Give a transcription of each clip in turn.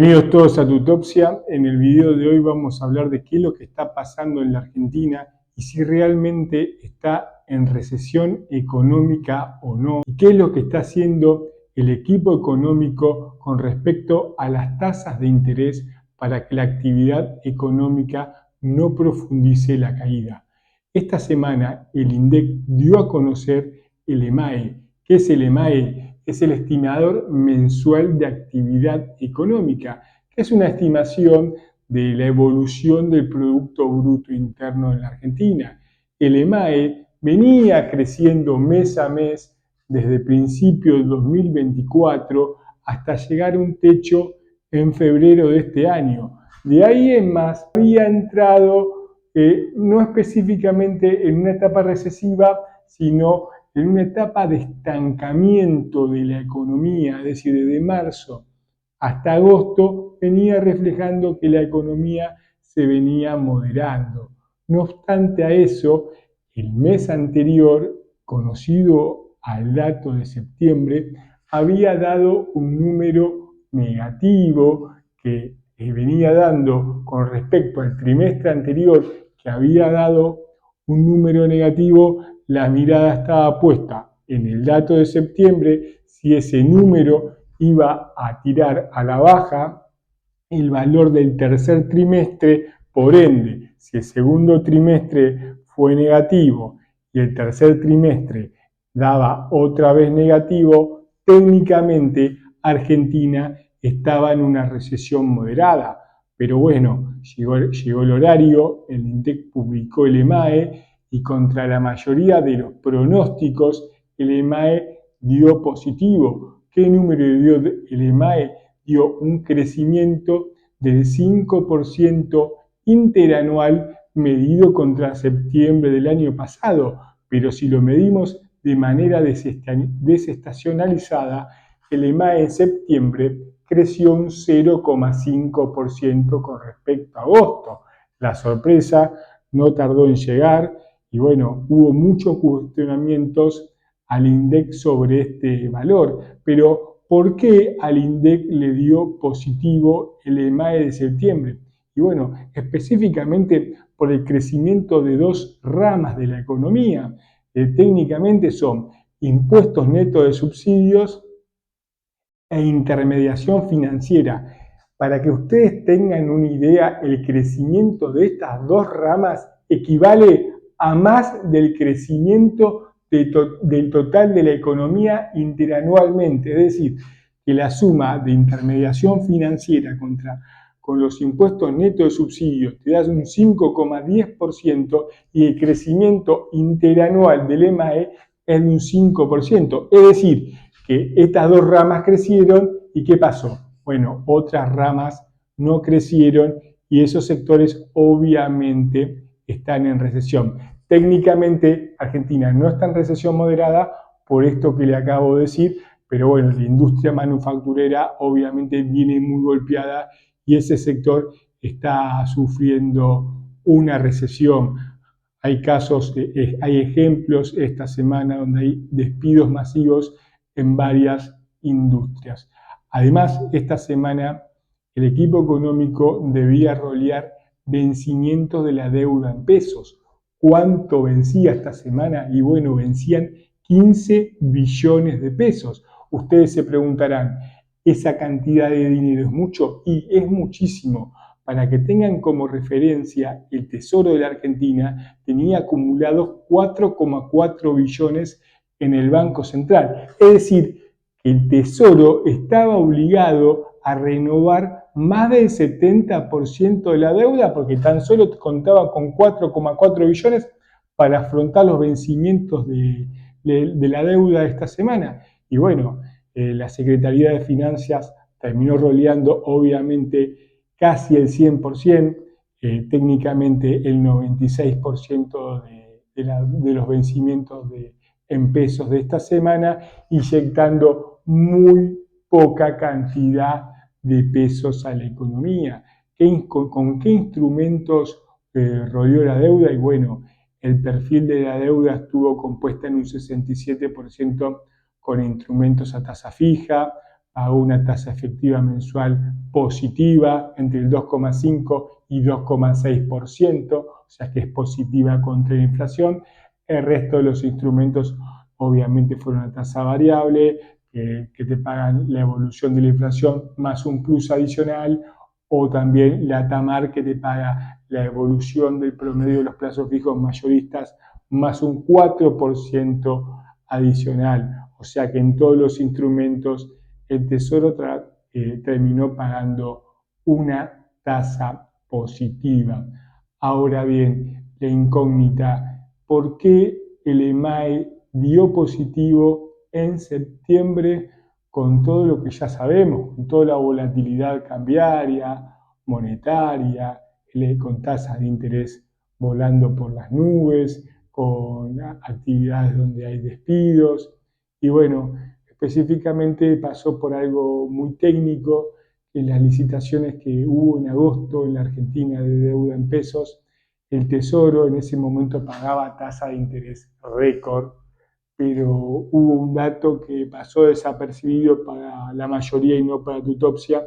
Bienvenidos todos a Tutopsia. En el video de hoy vamos a hablar de qué es lo que está pasando en la Argentina y si realmente está en recesión económica o no. Y qué es lo que está haciendo el equipo económico con respecto a las tasas de interés para que la actividad económica no profundice la caída. Esta semana el INDEC dio a conocer el EMAE. ¿Qué es el EMAE? Es el estimador mensual de actividad económica, que es una estimación de la evolución del Producto Bruto Interno en la Argentina. El EMAE venía creciendo mes a mes desde principios del 2024 hasta llegar a un techo en febrero de este año. De ahí en más había entrado no específicamente en una etapa recesiva, sino en una etapa de estancamiento de la economía, es decir, desde marzo hasta agosto venía reflejando que la economía se venía moderando. No obstante a eso, el mes anterior, conocido al dato de septiembre, había dado un número negativo que venía dando con respecto al trimestre anterior, que había dado un número negativo. La mirada estaba puesta en el dato de septiembre, si ese número iba a tirar a la baja el valor del tercer trimestre. Por ende, si el segundo trimestre fue negativo y el tercer trimestre daba otra vez negativo, técnicamente Argentina estaba en una recesión moderada. Pero bueno, llegó el horario, el INDEC publicó el EMAE y contra la mayoría de los pronósticos el EMAE dio positivo. ¿Qué número dio el EMAE? Dio un crecimiento del 5% interanual medido contra septiembre del año pasado, pero si lo medimos de manera desestacionalizada, el EMAE en septiembre creció un 0,5% con respecto a agosto. La sorpresa no tardó en llegar y bueno, hubo muchos cuestionamientos al INDEC sobre este valor, pero ¿por qué al INDEC le dio positivo el EMAE de septiembre? Y bueno, específicamente por el crecimiento de dos ramas de la economía. Técnicamente son impuestos netos de subsidios e intermediación financiera. Para que ustedes tengan una idea, el crecimiento de estas dos ramas equivale a más del crecimiento del total de la economía interanualmente. Es decir, que la suma de intermediación financiera con los impuestos netos de subsidios te da un 5,10% y el crecimiento interanual del EMAE es de un 5%. Es decir, que estas dos ramas crecieron y ¿qué pasó? Bueno, otras ramas no crecieron y esos sectores obviamente están en recesión. Técnicamente Argentina no está en recesión moderada por esto que le acabo de decir, pero bueno, la industria manufacturera obviamente viene muy golpeada y ese sector está sufriendo una recesión. Hay casos, hay ejemplos esta semana donde hay despidos masivos en varias industrias. Además, esta semana el equipo económico debía rolear vencimientos de la deuda en pesos. ¿Cuánto vencía esta semana? Y bueno, vencían 15 billones de pesos. Ustedes se preguntarán, ¿esa cantidad de dinero es mucho? Y es muchísimo. Para que tengan como referencia, el Tesoro de la Argentina tenía acumulados 4,4 billones en el Banco Central. Es decir, que el Tesoro estaba obligado a renovar más del 70% de la deuda porque tan solo contaba con 4,4 billones para afrontar los vencimientos de la deuda de esta semana. Y bueno, la Secretaría de Finanzas terminó roleando obviamente casi el 100%, técnicamente el 96% de los vencimientos en pesos de esta semana, inyectando muy poca cantidad de pesos a la economía. ¿Con qué instrumentos rodeó la deuda? Y bueno, el perfil de la deuda estuvo compuesta en un 67% con instrumentos a tasa fija, pagó una tasa efectiva mensual positiva entre el 2,5 y 2,6%, o sea que es positiva contra la inflación. El resto de los instrumentos obviamente fueron a tasa variable, que te pagan la evolución de la inflación más un plus adicional, o también la TAMAR, que te paga la evolución del promedio de los plazos fijos mayoristas más un 4% adicional. O sea que en todos los instrumentos el Tesoro terminó pagando una tasa positiva. Ahora bien, la incógnita, ¿por qué el EMAE dio positivo en septiembre con todo lo que ya sabemos, con toda la volatilidad cambiaria, monetaria, con tasas de interés volando por las nubes, con actividades donde hay despidos? Y bueno, específicamente pasó por algo muy técnico, en las licitaciones que hubo en agosto en la Argentina de deuda en pesos. El Tesoro en ese momento pagaba tasa de interés récord, pero hubo un dato que pasó desapercibido para la mayoría y no para Tutopsia,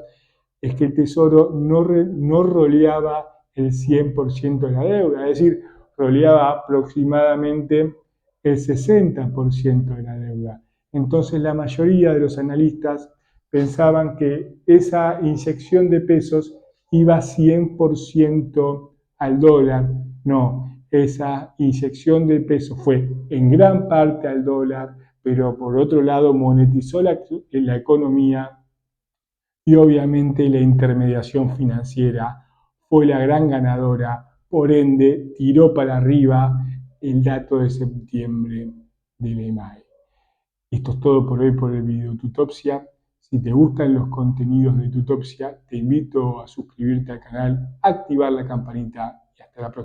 es que el Tesoro no roleaba el 100% de la deuda, es decir, roleaba aproximadamente el 60% de la deuda. Entonces la mayoría de los analistas pensaban que esa inyección de pesos iba 100% al dólar. No, esa inyección de pesos fue en gran parte al dólar, pero por otro lado monetizó la economía, y obviamente la intermediación financiera fue la gran ganadora, por ende tiró para arriba el dato de septiembre del EMAE. Esto es todo por hoy por el video Tutopsia. Si te gustan los contenidos de Tutopsia, te invito a suscribirte al canal, activar la campanita y hasta la próxima.